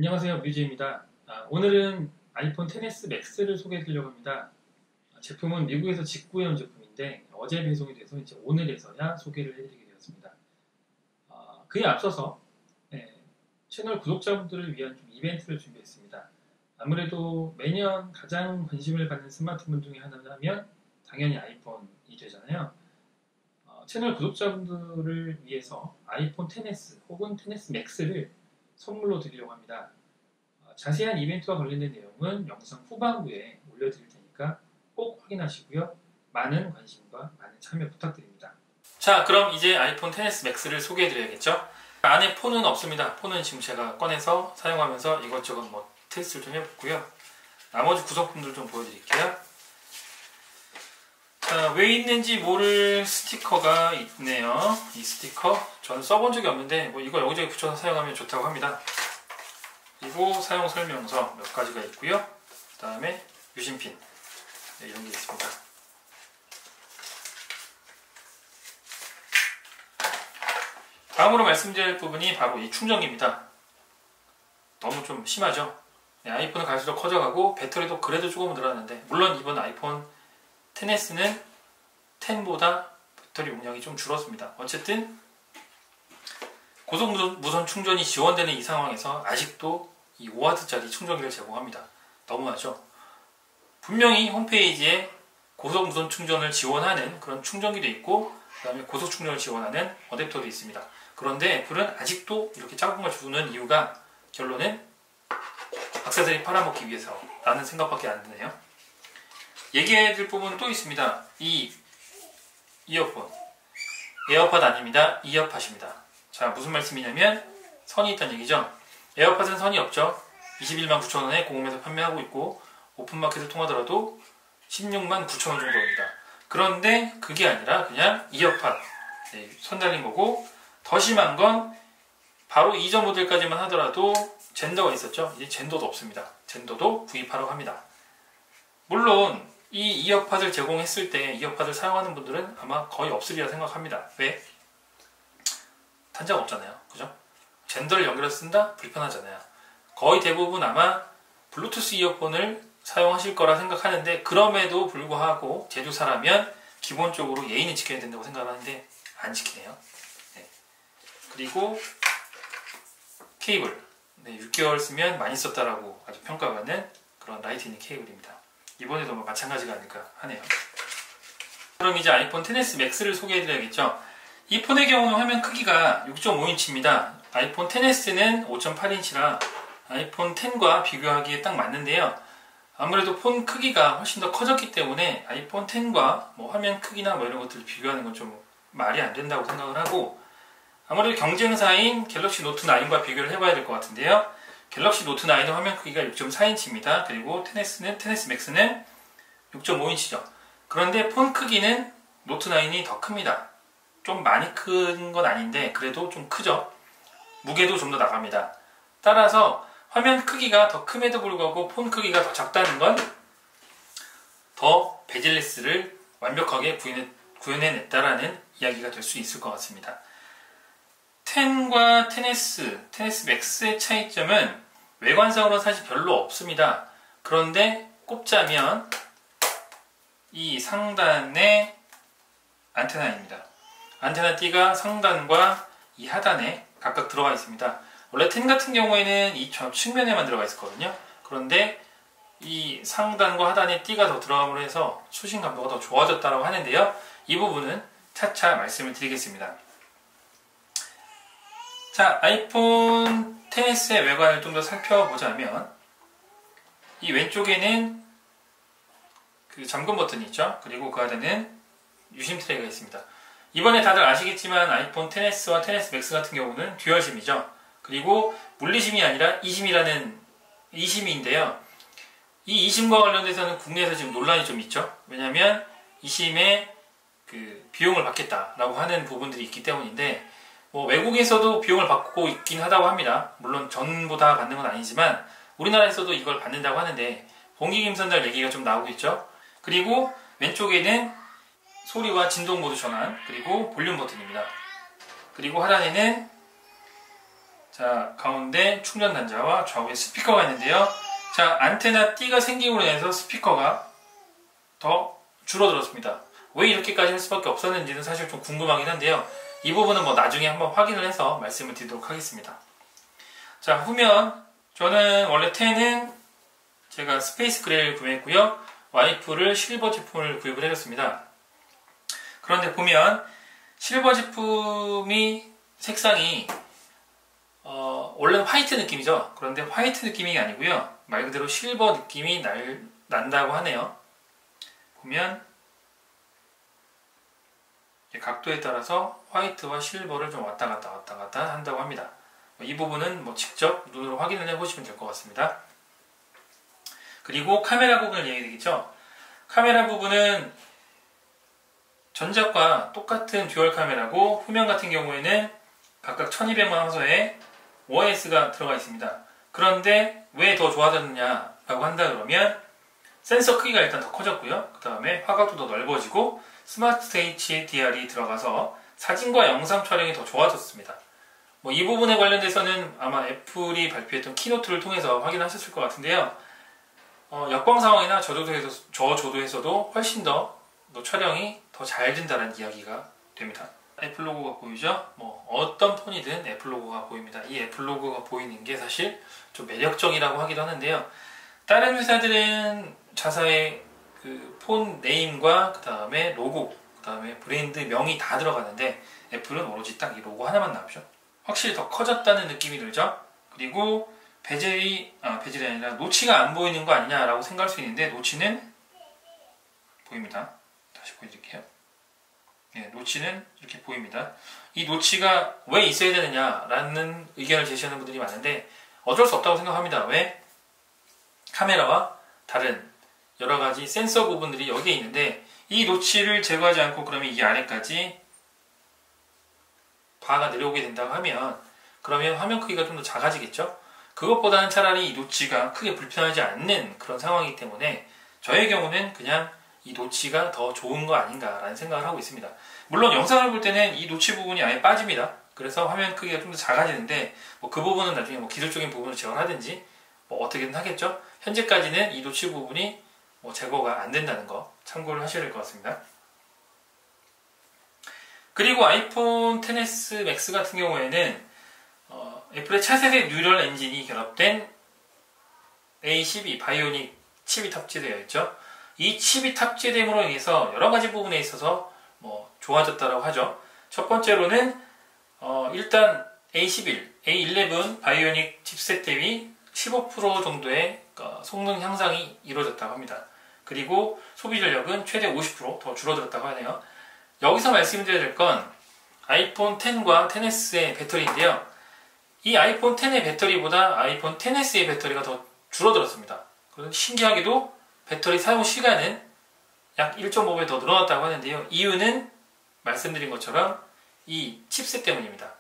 안녕하세요, 뮤즈입니다. 오늘은 아이폰 XS 맥스를 소개해 드리려고 합니다. 제품은 미국에서 직구해온 제품인데 어제 배송이 돼서 이제 오늘에서야 소개를 해드리게 되었습니다. 그에 앞서서 채널 구독자분들을 위한 좀 이벤트를 준비했습니다. 아무래도 매년 가장 관심을 갖는 스마트폰 중에 하나라면 당연히 아이폰이 되잖아요. 채널 구독자분들을 위해서 아이폰 XS 혹은 XS 맥스를 선물로 드리려고 합니다. 자세한 이벤트와 관련된 내용은 영상 후반부에 올려드릴 테니까 꼭 확인하시고요. 많은 관심과 많은 참여 부탁드립니다. 자, 그럼 이제 아이폰 XS 맥스를 소개해드려야겠죠? 안에 폰은 없습니다. 폰은 지금 제가 꺼내서 사용하면서 이것저것 테스트를 좀 해봤고요. 나머지 구성품들 좀 보여드릴게요. 자, 왜 있는지 모를 스티커가 있네요. 이 스티커 저는 써본 적이 없는데 이거 여기저기 붙여서 사용하면 좋다고 합니다. 그리고 사용 설명서 몇 가지가 있고요. 그 다음에 유심핀 이런 게 있습니다. 다음으로 말씀드릴 부분이 바로 이 충전기입니다. 너무 좀 심하죠? 아이폰은 갈수록 커져가고 배터리도 그래도 조금 늘었는데, 물론 이번 아이폰 XS는 10보다 배터리 용량이 좀 줄었습니다. 어쨌든 고속 무선 충전이 지원되는 이 상황에서 아직도 이 5W짜리 충전기를 제공합니다. 너무하죠? 분명히 홈페이지에 고속 무선 충전을 지원하는 그런 충전기도 있고, 그 다음에 고속 충전을 지원하는 어댑터도 있습니다. 그런데 애플은 아직도 이렇게 작은 걸 주는 이유가, 결론은 박사들이 팔아먹기 위해서 라는 생각밖에 안 드네요. 얘기해 줄 부분은 또 있습니다. 이 이어폰, 에어팟 아닙니다. 이어팟입니다. 자, 무슨 말씀이냐면 선이 있다는 얘기죠. 에어팟은 선이 없죠. 21만 9천 원에 공홈에서 판매하고 있고 오픈마켓을 통하더라도 16만 9천 원 정도입니다. 그런데 그게 아니라 그냥 이어팟, 선 달린 거고, 더 심한 건 바로 이전 모델까지만 하더라도 젠더가 있었죠. 이제 젠더도 없습니다. 젠더도 구입하라고 합니다. 물론 이 이어팟을 제공했을 때 이어팟을 사용하는 분들은 아마 거의 없으리라 생각합니다. 왜? 단자가 없잖아요. 그죠? 젠더를 연결해서 쓴다? 불편하잖아요. 거의 대부분 아마 블루투스 이어폰을 사용하실 거라 생각하는데, 그럼에도 불구하고 제조사라면 기본적으로 예의는 지켜야 된다고 생각하는데 안 지키네요. 그리고 케이블, 6개월 쓰면 많이 썼다라고 아주 평가받는 그런 라이트닝 케이블입니다. 이번에도 마찬가지가 아닐까 하네요. 그럼 이제 아이폰 XS 맥스를 소개해드려야겠죠. 이 폰의 경우는 화면 크기가 6.5인치입니다. 아이폰 XS는 5.8인치라 아이폰 X과 비교하기에 딱 맞는데요. 아무래도 폰 크기가 훨씬 더 커졌기 때문에 아이폰 X과 화면 크기나 이런 것들을 비교하는 건 좀 말이 안 된다고 생각을 하고, 아무래도 경쟁사인 갤럭시 노트 9과 비교를 해봐야 될 것 같은데요. 갤럭시 노트 9의 화면 크기가 6.4인치입니다. 그리고 XS 맥스는 6.5인치죠. 그런데 폰 크기는 노트 9이 더 큽니다. 좀 많이 큰 건 아닌데 그래도 좀 크죠. 무게도 좀 더 나갑니다. 따라서 화면 크기가 더 큼에도 불구하고 폰 크기가 더 작다는 건 더 베질레스를 완벽하게 구현해냈다라는 이야기가 될 수 있을 것 같습니다. 10과 XS 맥스의 차이점은 외관상으로는 사실 별로 없습니다. 그런데 꼽자면 이 상단의 안테나입니다. 안테나 띠가 상단과 이 하단에 각각 들어가 있습니다. 원래 10 같은 경우에는 이 측면에만 들어가 있었거든요. 그런데 이 상단과 하단에 띠가 더 들어감으로 해서 수신 감도가 더 좋아졌다고 하는데요. 이 부분은 차차 말씀을 드리겠습니다. 자, 아이폰 XS의 외관을 좀 더 살펴보자면, 이 왼쪽에는 그 잠금 버튼이 있죠. 그리고 그 아래는 유심 트레이가 있습니다. 이번에 다들 아시겠지만 아이폰 XS와 XS 맥스 같은 경우는 듀얼심이죠. 그리고 물리심이 아니라 e심인데요. 이 e심과 관련돼서는 국내에서 지금 논란이 좀 있죠. 왜냐하면 e심에 그 비용을 받겠다라고 하는 부분들이 있기 때문인데, 외국에서도 비용을 받고 있긴 하다고 합니다. 물론 전부 다 받는 건 아니지만 우리나라에서도 이걸 받는다고 하는데 공기김선달 얘기가 좀 나오고 있죠. 그리고 왼쪽에는 소리와 진동 모드 전환, 그리고 볼륨 버튼입니다. 그리고 하단에는 자, 가운데 충전 단자와 좌우에 스피커가 있는데요. 자, 안테나 띠가 생김으로 인해서 스피커가 더 줄어들었습니다. 왜 이렇게까지 할 수밖에 없었는지는 사실 좀 궁금하긴 한데요. 이 부분은 뭐 나중에 한번 확인을 해서 말씀을 드리도록 하겠습니다. 자, 후면 저는 원래 10은 제가 스페이스 그레이를 구매했고요. 와이프를 실버 제품을 구입을 해줬습니다. 그런데 보면 실버 제품이 색상이 원래는 화이트 느낌이죠. 그런데 화이트 느낌이 아니고요. 말 그대로 실버 느낌이 난다고 하네요. 보면 각도에 따라서 화이트와 실버를 좀 왔다 갔다 한다고 합니다. 이 부분은 뭐 직접 눈으로 확인을 해보시면 될 것 같습니다. 그리고 카메라 부분을 얘기해 드리겠죠. 카메라 부분은 전작과 똑같은 듀얼 카메라고 후면 같은 경우에는 각각 1200만 화소에 OIS가 들어가 있습니다. 그런데 왜 더 좋아졌느냐 라고 한다 그러면 센서 크기가 일단 더 커졌고요. 그 다음에 화각도 더 넓어지고 스마트 HDR이 들어가서 사진과 영상 촬영이 더 좋아졌습니다. 뭐 이 부분에 관련돼서는 아마 애플이 발표했던 키노트를 통해서 확인하셨을 것 같은데요. 역광 상황이나 저조도에서도 훨씬 더 촬영이 더 잘 된다는 이야기가 됩니다. 애플 로고가 보이죠? 뭐 어떤 폰이든 애플 로고가 보입니다. 이 애플 로고가 보이는 게 사실 좀 매력적이라고 하기도 하는데요. 다른 회사들은 자사의 그 폰 네임과 그 다음에 로고, 그 다음에 브랜드 명이 다 들어가는데 애플은 오로지 딱 이 로고 하나만 나오죠. 확실히 더 커졌다는 느낌이 들죠. 그리고 베젤이 아니라 노치가 안 보이는 거 아니냐라고 생각할 수 있는데 노치는 보입니다. 다시 보여드릴게요. 네, 노치는 이렇게 보입니다. 이 노치가 왜 있어야 되느냐라는 의견을 제시하는 분들이 많은데 어쩔 수 없다고 생각합니다. 왜? 카메라와 다른 여러가지 센서 부분들이 여기에 있는데 이 노치를 제거하지 않고 그러면 이 아래까지 바가 내려오게 된다고 하면 그러면 화면 크기가 좀 더 작아지겠죠? 그것보다는 차라리 이 노치가 크게 불편하지 않는 그런 상황이기 때문에 저의 경우는 그냥 이 노치가 더 좋은 거 아닌가라는 생각을 하고 있습니다. 물론 영상을 볼 때는 이 노치 부분이 아예 빠집니다. 그래서 화면 크기가 좀 더 작아지는데 뭐 그 부분은 나중에 뭐 기술적인 부분을 제어를 하든지 뭐 어떻게든 하겠죠. 현재까지는 이 노치 부분이 뭐 제거가 안 된다는 거 참고를 하셔야 될 것 같습니다. 그리고 아이폰 XS 맥스 같은 경우에는 애플의 차세대 뉴럴 엔진이 결합된 A12 바이오닉 칩이 탑재되어 있죠. 이 칩이 탑재됨으로 인해서 여러 가지 부분에 있어서 뭐 좋아졌다고 하죠. 첫 번째로는 일단 A11, A11 바이오닉 칩셋 대비 15% 정도의 성능 향상이 이루어졌다고 합니다. 그리고 소비 전력은 최대 50% 더 줄어들었다고 하네요. 여기서 말씀드려야 될 건 아이폰 X과 XS의 배터리인데요. 이 아이폰 X의 배터리보다 아이폰 XS의 배터리가 더 줄어들었습니다. 그런데 신기하게도 배터리 사용 시간은 약 1.5배 더 늘어났다고 하는데요. 이유는 말씀드린 것처럼 이 칩셋 때문입니다.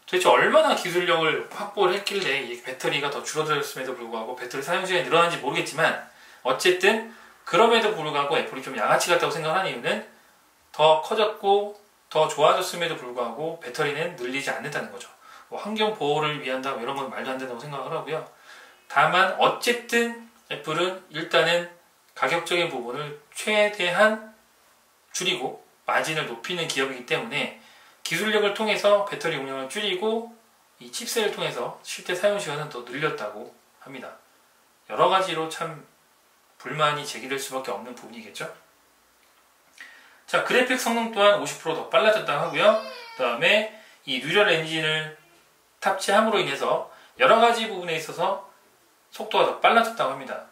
도대체 얼마나 기술력을 확보를 했길래 이 배터리가 더 줄어들었음에도 불구하고 배터리 사용 시간이 늘어난지 모르겠지만 어쨌든 그럼에도 불구하고 애플이 좀 양아치 같다고 생각하는 이유는 더 커졌고 더 좋아졌음에도 불구하고 배터리는 늘리지 않는다는 거죠. 뭐 환경 보호를 위한다 이런 건 말도 안 된다고 생각을 하고요. 다만 어쨌든 애플은 일단은 가격적인 부분을 최대한 줄이고 마진을 높이는 기업이기 때문에 기술력을 통해서 배터리 용량을 줄이고 이 칩셋을 통해서 실제 사용 시간은 더 늘렸다고 합니다. 여러 가지로 참 불만이 제기될 수밖에 없는 부분이겠죠. 자, 그래픽 성능 또한 50%더 빨라졌다고 하고요. 그 다음에 이 뉴럴 엔진을 탑재함으로 인해서 여러 가지 부분에 있어서 속도가 더 빨라졌다고 합니다.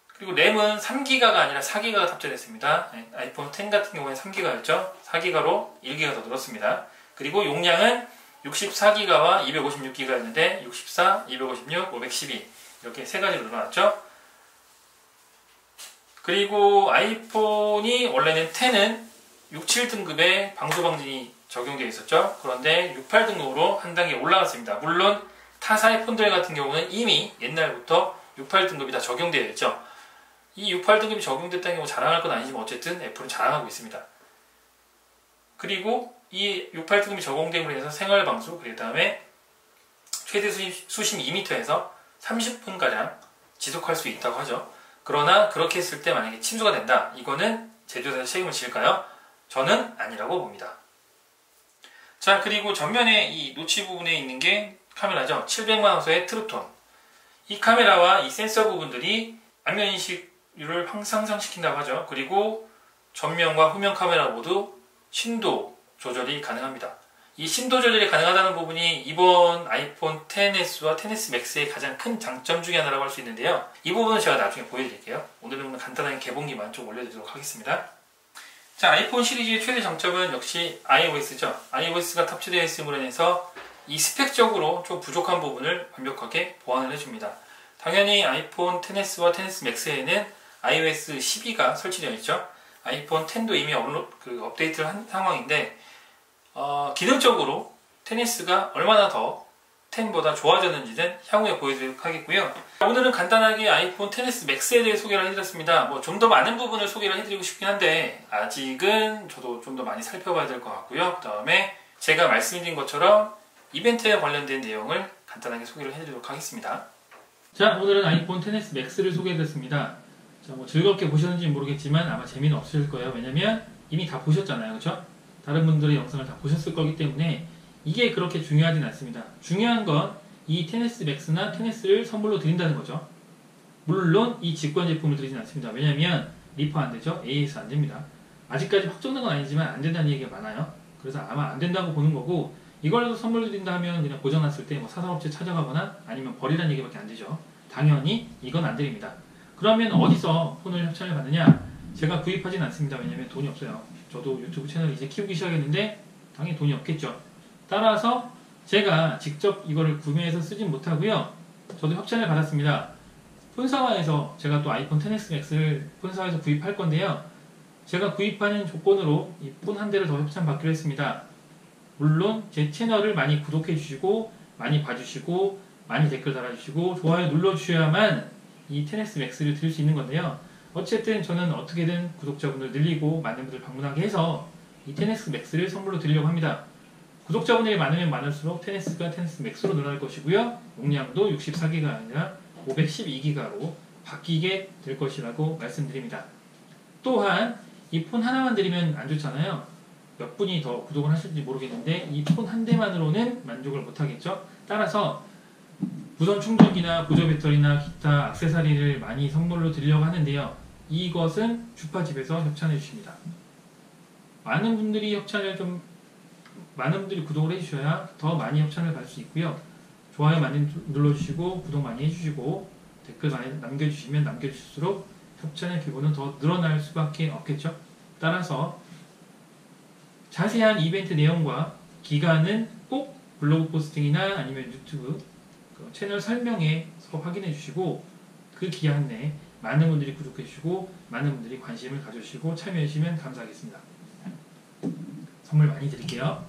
그리고 램은 3기가가 아니라 4기가가 탑재됐습니다. 아이폰 X 같은 경우에는 3기가였죠. 4기가로 1기가 더 늘었습니다. 그리고 용량은 64기가와 256기가였는데 64, 256, 512 이렇게 세 가지로 늘어났죠. 그리고 아이폰이 원래는 10은 67등급의 방수방진이 적용되어 있었죠. 그런데 68등급으로 한 단계 올라갔습니다. 물론 타사의 폰들 같은 경우는 이미 옛날부터 68등급이 다 적용되어 있죠. 이 68등급이 적용됐다는 게 뭐 자랑할 건 아니지만 어쨌든 애플은 자랑하고 있습니다. 그리고 이 68특금이 적용됨으로 인해서 생활방수, 그 다음에 최대 수심 2m에서 30분가량 지속할 수 있다고 하죠. 그러나 그렇게 했을 때 만약에 침수가 된다. 이거는 제조사에서 책임을 질까요? 저는 아니라고 봅니다. 자, 그리고 전면에 이 노치 부분에 있는 게 카메라죠. 700만 화소의 트루톤. 이 카메라와 이 센서 부분들이 안면인식률을 상승시킨다고 하죠. 그리고 전면과 후면 카메라 모두 신도 조절이 가능합니다. 이 신도 조절이 가능하다는 부분이 이번 아이폰 XS와 XS Max의 가장 큰 장점 중에 하나라고 할 수 있는데요. 이 부분은 제가 나중에 보여드릴게요. 오늘은 간단하게 개봉기만 좀 올려드리도록 하겠습니다. 자, 아이폰 시리즈의 최대 장점은 역시 iOS죠. iOS가 탑재되어 있음으로 인해서 이 스펙적으로 좀 부족한 부분을 완벽하게 보완을 해줍니다. 당연히 아이폰 XS와 XS Max에는 iOS 12가 설치되어 있죠. 아이폰 X도 이미 업데이트를 한 상황인데 기능적으로 XS가 얼마나 더 X보다 좋아졌는지는 향후에 보여드리도록 하겠고요. 오늘은 간단하게 아이폰 XS Max에 대해 소개를 해드렸습니다. 좀 더 많은 부분을 소개를 해드리고 싶긴 한데 아직은 저도 좀 더 많이 살펴봐야 될 것 같고요. 그 다음에 제가 말씀드린 것처럼 이벤트에 관련된 내용을 간단하게 소개를 해드리도록 하겠습니다. 자, 오늘은 아이폰 XS Max를 소개해드렸습니다. 자, 즐겁게 보셨는지 모르겠지만 아마 재미는 없으실 거예요. 왜냐면 이미 다 보셨잖아요. 그렇죠? 다른 분들의 영상을 다 보셨을 거기 때문에 이게 그렇게 중요하진 않습니다. 중요한 건 이 XS Max나 XS를 선물로 드린다는 거죠. 물론 이 직관 제품을 드리진 않습니다. 왜냐면 리퍼 안 되죠? AS 안 됩니다. 아직까지 확정된 건 아니지만 안 된다는 얘기가 많아요. 그래서 아마 안 된다고 보는 거고, 이걸로 선물로 드린다 하면 그냥 고장났을 때 사상업체 찾아가거나 아니면 버리라는 얘기밖에 안 되죠. 당연히 이건 안 드립니다. 그러면 어디서 폰을 협찬을 받느냐? 제가 구입하진 않습니다. 왜냐면 돈이 없어요. 저도 유튜브 채널 이제 키우기 시작했는데 당연히 돈이 없겠죠. 따라서 제가 직접 이거를 구매해서 쓰진 못하고요. 저도 협찬을 받았습니다. 폰사와에서 제가 또 아이폰 XS Max를 폰사와에서 구입할 건데요. 제가 구입하는 조건으로 이 폰 한 대를 더 협찬 받기로 했습니다. 물론 제 채널을 많이 구독해 주시고 많이 봐주시고 많이 댓글 달아주시고 좋아요 눌러주셔야만 이 XS Max를 드릴 수 있는 건데요. 어쨌든 저는 어떻게든 구독자분들 늘리고 많은 분들 방문하게 해서 이 XS Max를 선물로 드리려고 합니다. 구독자분들이 많으면 많을수록 XS가 XS Max로 늘어날 것이고요. 용량도 64기가 아니라 512기가로 바뀌게 될 것이라고 말씀드립니다. 또한 이 폰 하나만 드리면 안 좋잖아요. 몇 분이 더 구독을 하실지 모르겠는데 이 폰 한 대만으로는 만족을 못하겠죠. 따라서 무선 충전기나 보조 배터리나 기타 액세서리를 많이 선물로 드리려고 하는데요. 이것은 주파집에서 협찬해 주십니다. 많은 분들이 구독을 해주셔야 더 많이 협찬을 받을 수 있고요. 좋아요 많이 눌러주시고 구독 많이 해주시고 댓글 많이 남겨주시면 남겨주실수록 협찬의 규모는 더 늘어날 수밖에 없겠죠. 따라서 자세한 이벤트 내용과 기간은 꼭 블로그 포스팅이나 아니면 유튜브 채널 설명에서 확인해 주시고 그 기한 내에 많은 분들이 구독해 주시고 많은 분들이 관심을 가져주시고 참여해 주시면 감사하겠습니다. 선물 많이 드릴게요.